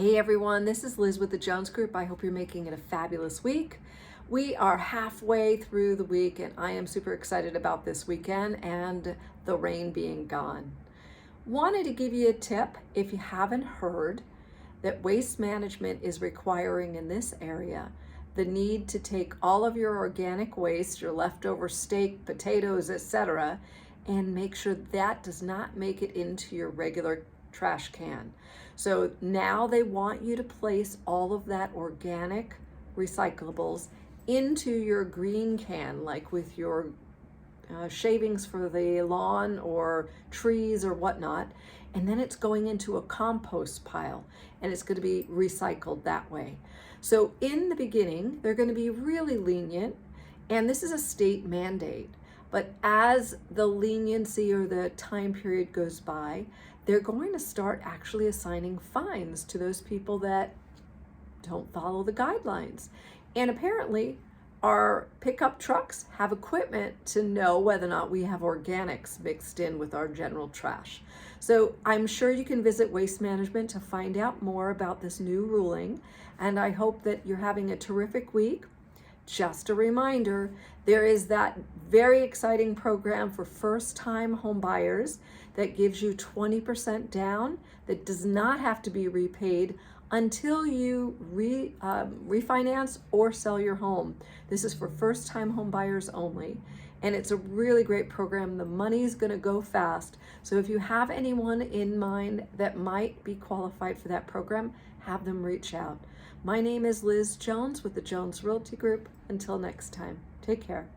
Hey everyone, this is Liz with the Jones Group. I hope you're making it a fabulous week. We are halfway through the week and I am super excited about this weekend and the rain being gone. Wanted to give you a tip if you haven't heard that waste management is requiring in this area the need to take all of your organic waste, your leftover steak, potatoes, etc., and make sure that does not make it into your regular trash can. So now they want you to place all of that organic recyclables into your green can, like with your shavings for the lawn or trees or whatnot, and then it's going into a compost pile and it's going to be recycled that way. So in the beginning, they're going to be really lenient, and this is a state mandate. But as the leniency or the time period goes by, they're going to start actually assigning fines to those people that don't follow the guidelines. And apparently, our pickup trucks have equipment to know whether or not we have organics mixed in with our general trash. So I'm sure you can visit Waste Management to find out more about this new ruling, and I hope that you're having a terrific week. Just a reminder, there is that very exciting program for first-time home buyers that gives you 20% down that does not have to be repaid until you refinance or sell your home. This is for first-time home buyers only, and it's a really great program. The money's going to go fast, so if you have anyone in mind that might be qualified for that program, have them reach out. My name is Liz Jones with the Jones Realty Group. Until next time, take care.